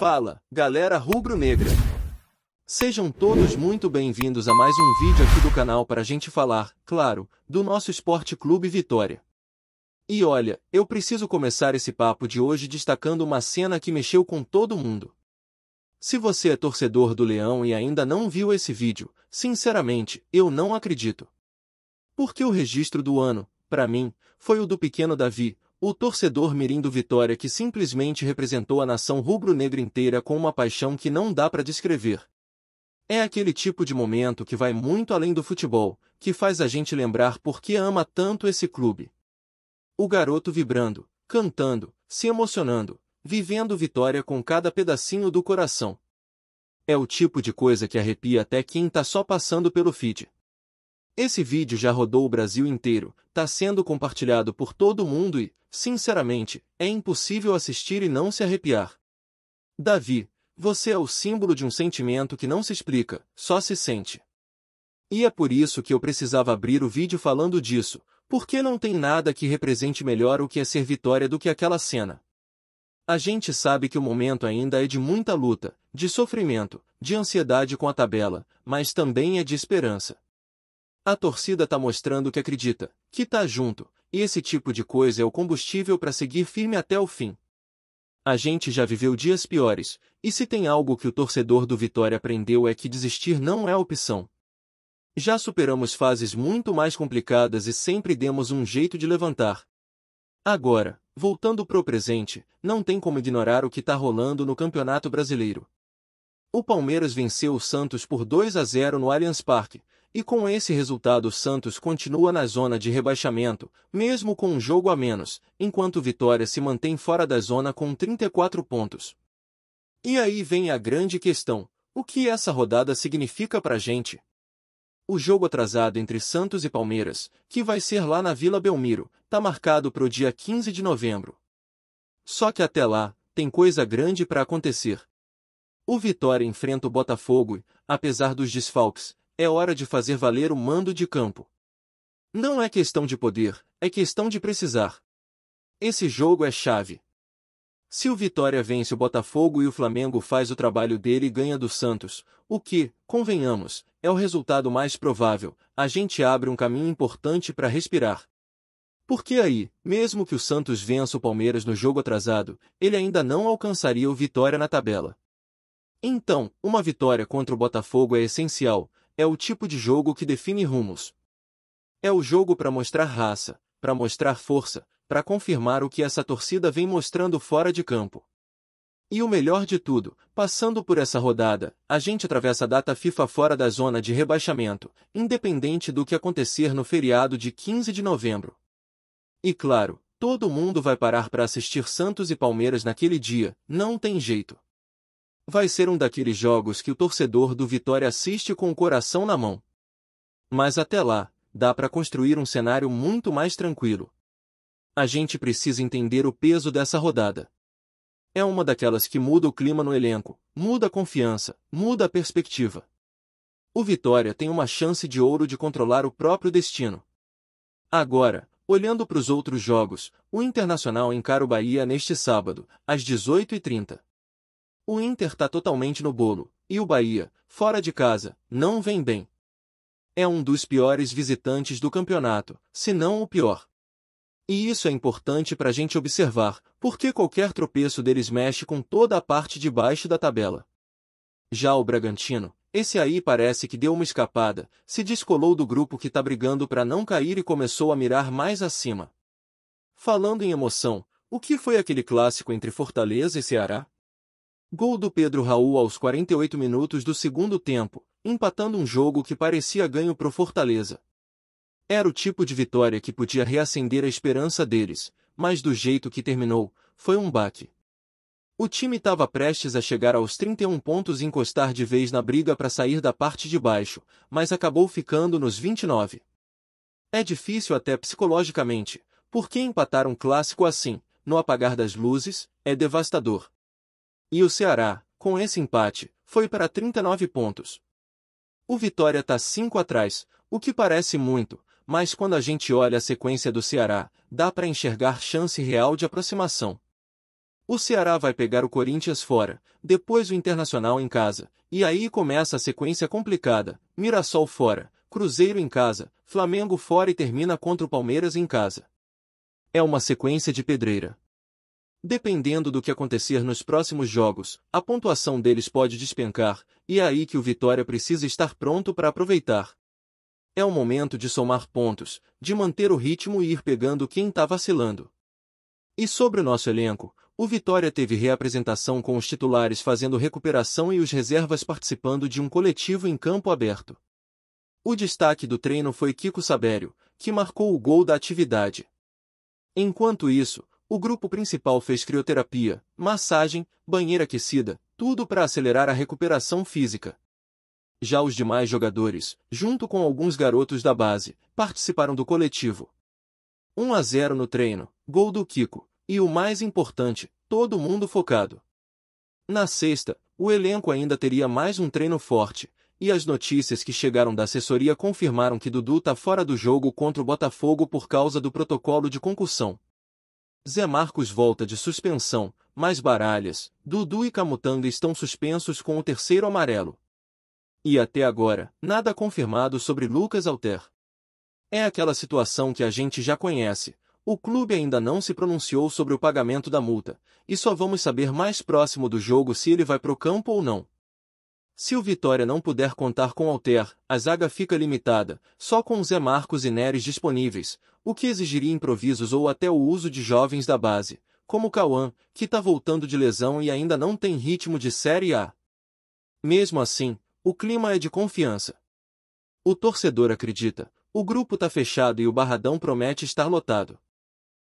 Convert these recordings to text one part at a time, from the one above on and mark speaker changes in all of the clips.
Speaker 1: Fala, galera rubro-negra! Sejam todos muito bem-vindos a mais um vídeo aqui do canal para a gente falar, claro, do nosso Esporte Clube Vitória. E olha, eu preciso começar esse papo de hoje destacando uma cena que mexeu com todo mundo. Se você é torcedor do Leão e ainda não viu esse vídeo, sinceramente, eu não acredito. Porque o registro do ano, para mim, foi o do pequeno Davi, o torcedor mirim do Vitória que simplesmente representou a nação rubro-negra inteira com uma paixão que não dá para descrever. É aquele tipo de momento que vai muito além do futebol, que faz a gente lembrar por que ama tanto esse clube. O garoto vibrando, cantando, se emocionando, vivendo Vitória com cada pedacinho do coração. É o tipo de coisa que arrepia até quem tá só passando pelo feed. Esse vídeo já rodou o Brasil inteiro, tá sendo compartilhado por todo mundo e, sinceramente, é impossível assistir e não se arrepiar. Davi, você é o símbolo de um sentimento que não se explica, só se sente. E é por isso que eu precisava abrir o vídeo falando disso, porque não tem nada que represente melhor o que é ser Vitória do que aquela cena. A gente sabe que o momento ainda é de muita luta, de sofrimento, de ansiedade com a tabela, mas também é de esperança. A torcida tá mostrando que acredita, que tá junto, e esse tipo de coisa é o combustível para seguir firme até o fim. A gente já viveu dias piores, e se tem algo que o torcedor do Vitória aprendeu é que desistir não é opção. Já superamos fases muito mais complicadas e sempre demos um jeito de levantar. Agora, voltando pro presente, não tem como ignorar o que tá rolando no Campeonato Brasileiro. O Palmeiras venceu o Santos por 2-0 no Allianz Parque, e com esse resultado o Santos continua na zona de rebaixamento, mesmo com um jogo a menos, enquanto o Vitória se mantém fora da zona com 34 pontos. E aí vem a grande questão, o que essa rodada significa pra gente? O jogo atrasado entre Santos e Palmeiras, que vai ser lá na Vila Belmiro, tá marcado pro dia 15 de novembro. Só que até lá, tem coisa grande pra acontecer. O Vitória enfrenta o Botafogo e, apesar dos desfalques, é hora de fazer valer o mando de campo. Não é questão de poder, é questão de precisar. Esse jogo é chave. Se o Vitória vence o Botafogo e o Flamengo faz o trabalho dele e ganha do Santos, o que, convenhamos, é o resultado mais provável, a gente abre um caminho importante para respirar. Porque aí, mesmo que o Santos vença o Palmeiras no jogo atrasado, ele ainda não alcançaria o Vitória na tabela. Então, uma vitória contra o Botafogo é essencial, é o tipo de jogo que define rumos. É o jogo para mostrar raça, para mostrar força, para confirmar o que essa torcida vem mostrando fora de campo. E o melhor de tudo, passando por essa rodada, a gente atravessa a data FIFA fora da zona de rebaixamento, independente do que acontecer no feriado de 15 de novembro. E claro, todo mundo vai parar para assistir Santos e Palmeiras naquele dia, não tem jeito. Vai ser um daqueles jogos que o torcedor do Vitória assiste com o coração na mão. Mas até lá, dá para construir um cenário muito mais tranquilo. A gente precisa entender o peso dessa rodada. É uma daquelas que muda o clima no elenco, muda a confiança, muda a perspectiva. O Vitória tem uma chance de ouro de controlar o próprio destino. Agora, olhando para os outros jogos, o Internacional encara o Bahia neste sábado, às 18h30. O Inter tá totalmente no bolo, e o Bahia, fora de casa, não vem bem. É um dos piores visitantes do campeonato, se não o pior. E isso é importante para a gente observar, porque qualquer tropeço deles mexe com toda a parte de baixo da tabela. Já o Bragantino, esse aí parece que deu uma escapada, se descolou do grupo que tá brigando para não cair e começou a mirar mais acima. Falando em emoção, o que foi aquele clássico entre Fortaleza e Ceará? Gol do Pedro Raul aos 48 minutos do segundo tempo, empatando um jogo que parecia ganho pro Fortaleza. Era o tipo de vitória que podia reacender a esperança deles, mas do jeito que terminou, foi um baque. O time estava prestes a chegar aos 31 pontos e encostar de vez na briga para sair da parte de baixo, mas acabou ficando nos 29. É difícil até psicologicamente, porque empatar um clássico assim, no apagar das luzes, é devastador. E o Ceará, com esse empate, foi para 39 pontos. O Vitória está 5 atrás, o que parece muito, mas quando a gente olha a sequência do Ceará, dá para enxergar chance real de aproximação. O Ceará vai pegar o Corinthians fora, depois o Internacional em casa, e aí começa a sequência complicada: Mirassol fora, Cruzeiro em casa, Flamengo fora e termina contra o Palmeiras em casa. É uma sequência de pedreira. Dependendo do que acontecer nos próximos jogos, a pontuação deles pode despencar, e é aí que o Vitória precisa estar pronto para aproveitar. É o momento de somar pontos, de manter o ritmo e ir pegando quem está vacilando. E sobre o nosso elenco, o Vitória teve reapresentação com os titulares fazendo recuperação e os reservas participando de um coletivo em campo aberto. O destaque do treino foi Kiko Sabério, que marcou o gol da atividade. Enquanto isso, o grupo principal fez crioterapia, massagem, banheira aquecida, tudo para acelerar a recuperação física. Já os demais jogadores, junto com alguns garotos da base, participaram do coletivo. 1-0 no treino, gol do Kiko, e o mais importante, todo mundo focado. Na sexta, o elenco ainda teria mais um treino forte, e as notícias que chegaram da assessoria confirmaram que Dudu está fora do jogo contra o Botafogo por causa do protocolo de concussão. Zé Marcos volta de suspensão, mas Baralhas, Dudu e Camutanga estão suspensos com o terceiro amarelo. E até agora, nada confirmado sobre Lucas Alter. É aquela situação que a gente já conhece. O clube ainda não se pronunciou sobre o pagamento da multa, e só vamos saber mais próximo do jogo se ele vai pro campo ou não. Se o Vitória não puder contar com Alter, a zaga fica limitada, só com Zé Marcos e Neres disponíveis, o que exigiria improvisos ou até o uso de jovens da base, como Cauã, que está voltando de lesão e ainda não tem ritmo de Série A. Mesmo assim, o clima é de confiança. O torcedor acredita, o grupo está fechado e o Barradão promete estar lotado.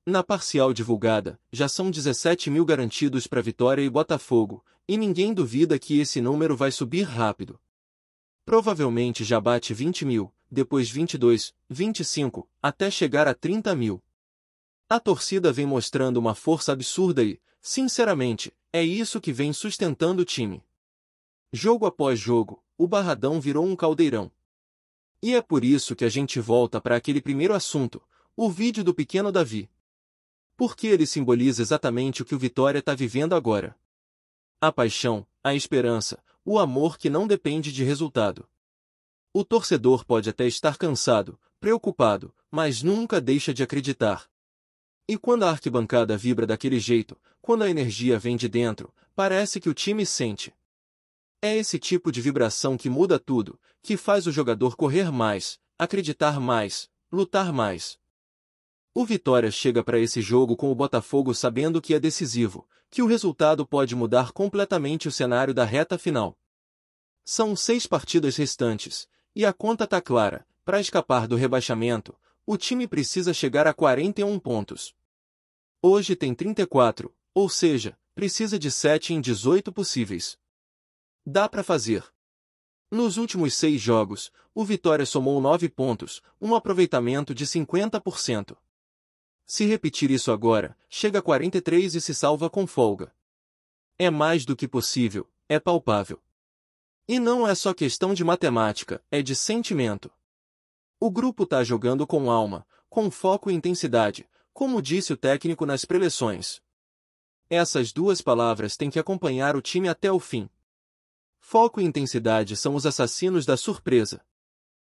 Speaker 1: Na parcial divulgada, já são 17 mil garantidos para Vitória e Botafogo, e ninguém duvida que esse número vai subir rápido. Provavelmente já bate 20 mil, depois 22, 25, até chegar a 30 mil. A torcida vem mostrando uma força absurda e, sinceramente, é isso que vem sustentando o time. Jogo após jogo, o Barradão virou um caldeirão. E é por isso que a gente volta para aquele primeiro assunto, o vídeo do pequeno Davi. Porque ele simboliza exatamente o que o Vitória está vivendo agora. A paixão, a esperança, o amor que não depende de resultado. O torcedor pode até estar cansado, preocupado, mas nunca deixa de acreditar. E quando a arquibancada vibra daquele jeito, quando a energia vem de dentro, parece que o time sente. É esse tipo de vibração que muda tudo, que faz o jogador correr mais, acreditar mais, lutar mais. O Vitória chega para esse jogo com o Botafogo sabendo que é decisivo, que o resultado pode mudar completamente o cenário da reta final. São 6 partidas restantes, e a conta tá clara: para escapar do rebaixamento, o time precisa chegar a 41 pontos. Hoje tem 34, ou seja, precisa de 7 em 18 possíveis. Dá para fazer. Nos últimos 6 jogos, o Vitória somou 9 pontos, um aproveitamento de 50%. Se repetir isso agora, chega a 43 e se salva com folga. É mais do que possível, é palpável. E não é só questão de matemática, é de sentimento. O grupo tá jogando com alma, com foco e intensidade, como disse o técnico nas preleções. Essas duas palavras têm que acompanhar o time até o fim. Foco e intensidade são os assassinos da surpresa.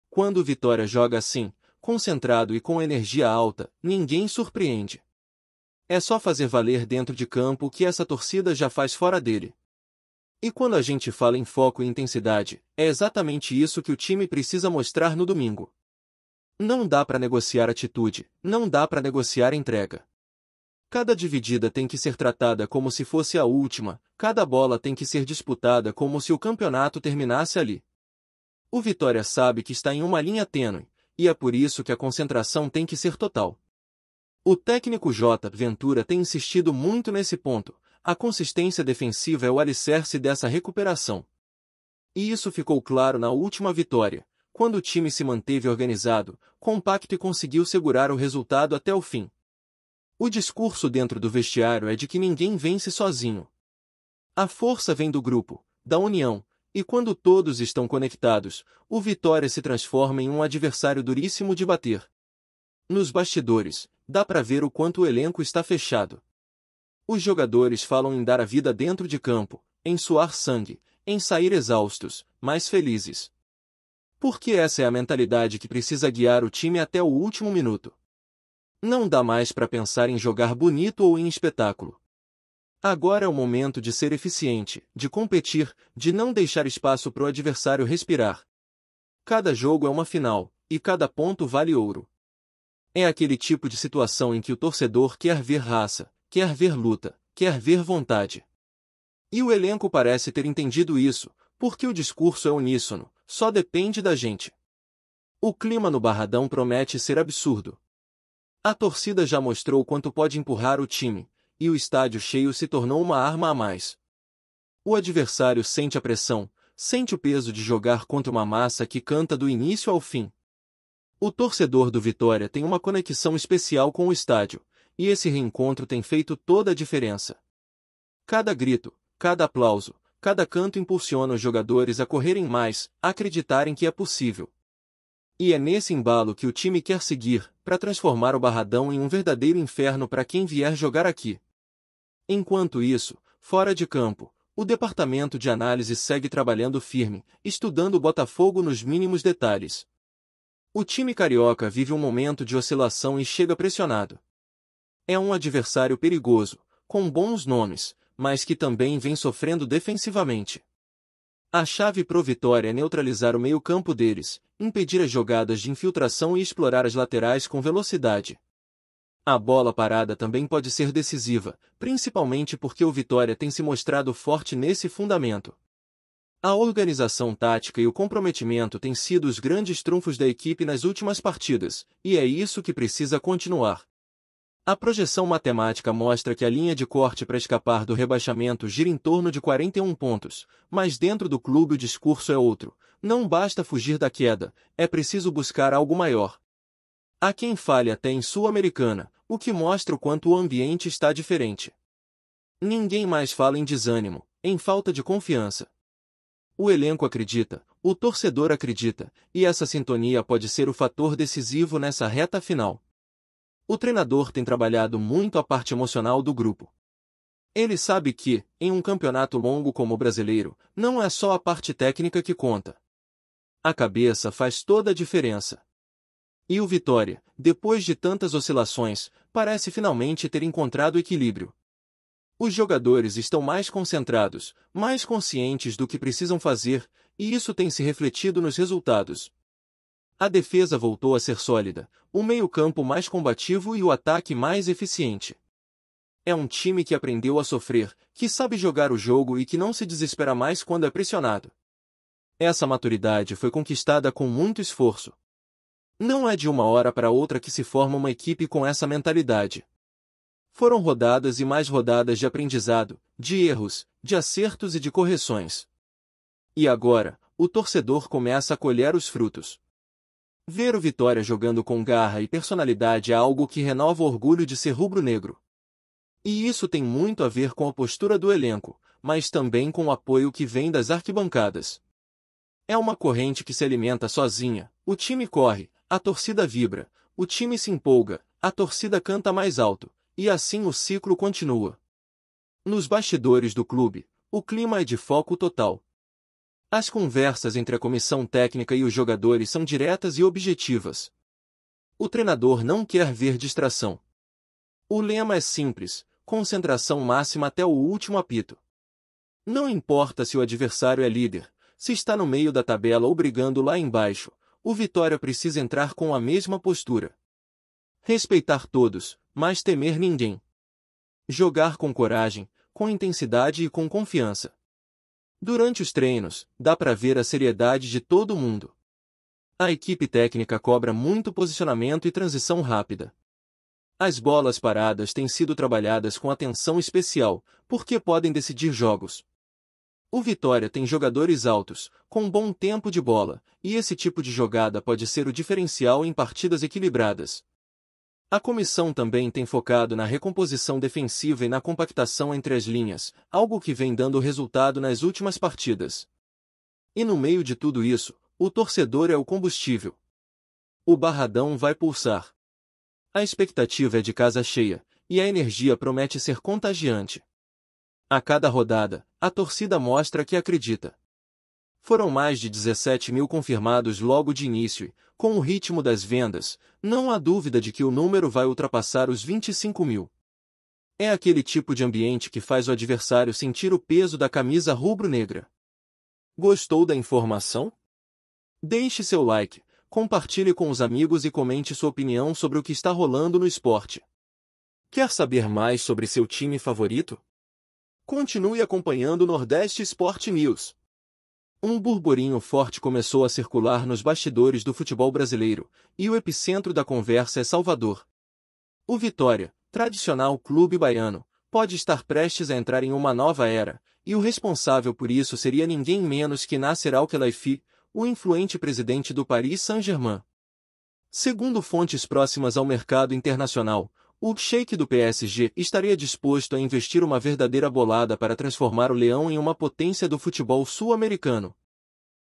Speaker 1: Quando o Vitória joga assim, concentrado e com energia alta, ninguém surpreende. É só fazer valer dentro de campo o que essa torcida já faz fora dele. E quando a gente fala em foco e intensidade, é exatamente isso que o time precisa mostrar no domingo. Não dá para negociar atitude, não dá para negociar entrega. Cada dividida tem que ser tratada como se fosse a última, cada bola tem que ser disputada como se o campeonato terminasse ali. O Vitória sabe que está em uma linha tênue, e é por isso que a concentração tem que ser total. O técnico J. Ventura tem insistido muito nesse ponto: a consistência defensiva é o alicerce dessa recuperação. E isso ficou claro na última vitória, quando o time se manteve organizado, compacto e conseguiu segurar o resultado até o fim. O discurso dentro do vestiário é de que ninguém vence sozinho. A força vem do grupo, da união, e quando todos estão conectados, o Vitória se transforma em um adversário duríssimo de bater. Nos bastidores, dá para ver o quanto o elenco está fechado. Os jogadores falam em dar a vida dentro de campo, em suar sangue, em sair exaustos, mas felizes. Porque essa é a mentalidade que precisa guiar o time até o último minuto. Não dá mais para pensar em jogar bonito ou em espetáculo. Agora é o momento de ser eficiente, de competir, de não deixar espaço para o adversário respirar. Cada jogo é uma final, e cada ponto vale ouro. É aquele tipo de situação em que o torcedor quer ver raça, quer ver luta, quer ver vontade. E o elenco parece ter entendido isso, porque o discurso é uníssono, só depende da gente. O clima no Barradão promete ser absurdo. A torcida já mostrou quanto pode empurrar o time, e o estádio cheio se tornou uma arma a mais. O adversário sente a pressão, sente o peso de jogar contra uma massa que canta do início ao fim. O torcedor do Vitória tem uma conexão especial com o estádio, e esse reencontro tem feito toda a diferença. Cada grito, cada aplauso, cada canto impulsiona os jogadores a correrem mais, a acreditarem que é possível. E é nesse embalo que o time quer seguir, para transformar o Barradão em um verdadeiro inferno para quem vier jogar aqui. Enquanto isso, fora de campo, o departamento de análise segue trabalhando firme, estudando o Botafogo nos mínimos detalhes. O time carioca vive um momento de oscilação e chega pressionado. É um adversário perigoso, com bons nomes, mas que também vem sofrendo defensivamente. A chave pro Vitória é neutralizar o meio-campo deles, impedir as jogadas de infiltração e explorar as laterais com velocidade. A bola parada também pode ser decisiva, principalmente porque o Vitória tem se mostrado forte nesse fundamento. A organização tática e o comprometimento têm sido os grandes trunfos da equipe nas últimas partidas, e é isso que precisa continuar. A projeção matemática mostra que a linha de corte para escapar do rebaixamento gira em torno de 41 pontos, mas dentro do clube o discurso é outro. Não basta fugir da queda, é preciso buscar algo maior. Há quem fale até em Sul-Americana, o que mostra o quanto o ambiente está diferente. Ninguém mais fala em desânimo, em falta de confiança. O elenco acredita, o torcedor acredita, e essa sintonia pode ser o fator decisivo nessa reta final. O treinador tem trabalhado muito a parte emocional do grupo. Ele sabe que, em um campeonato longo como o brasileiro, não é só a parte técnica que conta. A cabeça faz toda a diferença. E o Vitória, depois de tantas oscilações, parece finalmente ter encontrado equilíbrio. Os jogadores estão mais concentrados, mais conscientes do que precisam fazer, e isso tem se refletido nos resultados. A defesa voltou a ser sólida, o meio-campo mais combativo e o ataque mais eficiente. É um time que aprendeu a sofrer, que sabe jogar o jogo e que não se desespera mais quando é pressionado. Essa maturidade foi conquistada com muito esforço. Não é de uma hora para outra que se forma uma equipe com essa mentalidade. Foram rodadas e mais rodadas de aprendizado, de erros, de acertos e de correções. E agora, o torcedor começa a colher os frutos. Ver o Vitória jogando com garra e personalidade é algo que renova o orgulho de ser rubro-negro. E isso tem muito a ver com a postura do elenco, mas também com o apoio que vem das arquibancadas. É uma corrente que se alimenta sozinha, o time corre, a torcida vibra, o time se empolga, a torcida canta mais alto, e assim o ciclo continua. Nos bastidores do clube, o clima é de foco total. As conversas entre a comissão técnica e os jogadores são diretas e objetivas. O treinador não quer ver distração. O lema é simples, concentração máxima até o último apito. Não importa se o adversário é líder, se está no meio da tabela ou brigando lá embaixo, o Vitória precisa entrar com a mesma postura. Respeitar todos, mas temer ninguém. Jogar com coragem, com intensidade e com confiança. Durante os treinos, dá para ver a seriedade de todo mundo. A equipe técnica cobra muito posicionamento e transição rápida. As bolas paradas têm sido trabalhadas com atenção especial, porque podem decidir jogos. O Vitória tem jogadores altos, com bom tempo de bola, e esse tipo de jogada pode ser o diferencial em partidas equilibradas. A comissão também tem focado na recomposição defensiva e na compactação entre as linhas, algo que vem dando resultado nas últimas partidas. E no meio de tudo isso, o torcedor é o combustível. O Barradão vai pulsar. A expectativa é de casa cheia, e a energia promete ser contagiante. A cada rodada, a torcida mostra que acredita. Foram mais de 17 mil confirmados logo de início e, com o ritmo das vendas, não há dúvida de que o número vai ultrapassar os 25 mil. É aquele tipo de ambiente que faz o adversário sentir o peso da camisa rubro-negra. Gostou da informação? Deixe seu like, compartilhe com os amigos e comente sua opinião sobre o que está rolando no esporte. Quer saber mais sobre seu time favorito? Continue acompanhando o Nordeste Sport News. Um burburinho forte começou a circular nos bastidores do futebol brasileiro, e o epicentro da conversa é Salvador. O Vitória, tradicional clube baiano, pode estar prestes a entrar em uma nova era, e o responsável por isso seria ninguém menos que Nasser Al-Khelaifi, o influente presidente do Paris Saint-Germain. Segundo fontes próximas ao mercado internacional, o sheik do PSG estaria disposto a investir uma verdadeira bolada para transformar o Leão em uma potência do futebol sul-americano.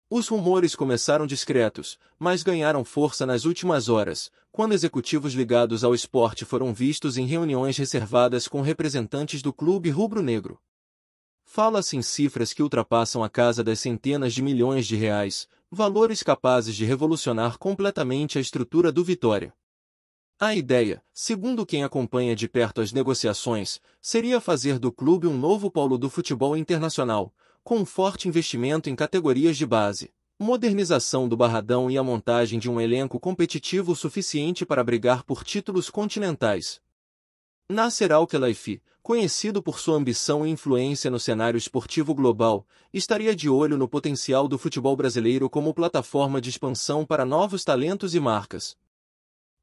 Speaker 1: Os rumores começaram discretos, mas ganharam força nas últimas horas, quando executivos ligados ao esporte foram vistos em reuniões reservadas com representantes do clube rubro-negro. Fala-se em cifras que ultrapassam a casa das centenas de milhões de reais, valores capazes de revolucionar completamente a estrutura do Vitória. A ideia, segundo quem acompanha de perto as negociações, seria fazer do clube um novo polo do futebol internacional, com um forte investimento em categorias de base, modernização do Barradão e a montagem de um elenco competitivo suficiente para brigar por títulos continentais. Nasser Al-Khelaifi, conhecido por sua ambição e influência no cenário esportivo global, estaria de olho no potencial do futebol brasileiro como plataforma de expansão para novos talentos e marcas.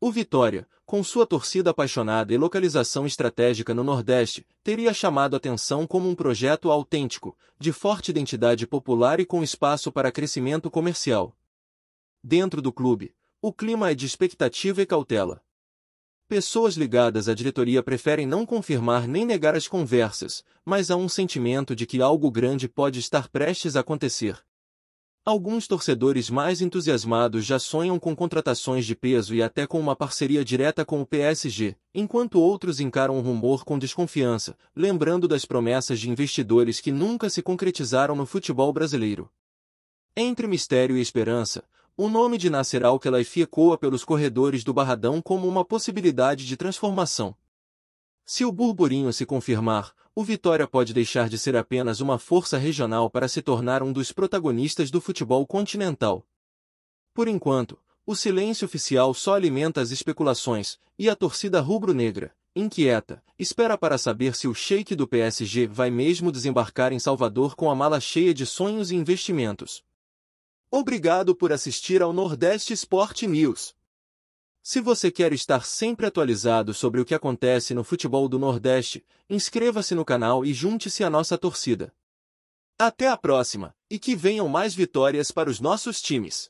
Speaker 1: O Vitória, com sua torcida apaixonada e localização estratégica no Nordeste, teria chamado atenção como um projeto autêntico, de forte identidade popular e com espaço para crescimento comercial. Dentro do clube, o clima é de expectativa e cautela. Pessoas ligadas à diretoria preferem não confirmar nem negar as conversas, mas há um sentimento de que algo grande pode estar prestes a acontecer. Alguns torcedores mais entusiasmados já sonham com contratações de peso e até com uma parceria direta com o PSG, enquanto outros encaram o rumor com desconfiança, lembrando das promessas de investidores que nunca se concretizaram no futebol brasileiro. Entre mistério e esperança, o nome de Nasser Al-Khelaifi ecoa pelos corredores do Barradão como uma possibilidade de transformação. Se o burburinho se confirmar, o Vitória pode deixar de ser apenas uma força regional para se tornar um dos protagonistas do futebol continental. Por enquanto, o silêncio oficial só alimenta as especulações, e a torcida rubro-negra, inquieta, espera para saber se o sheik do PSG vai mesmo desembarcar em Salvador com a mala cheia de sonhos e investimentos. Obrigado por assistir ao Nordeste Sport News. Se você quer estar sempre atualizado sobre o que acontece no futebol do Nordeste, inscreva-se no canal e junte-se à nossa torcida. Até a próxima, e que venham mais vitórias para os nossos times!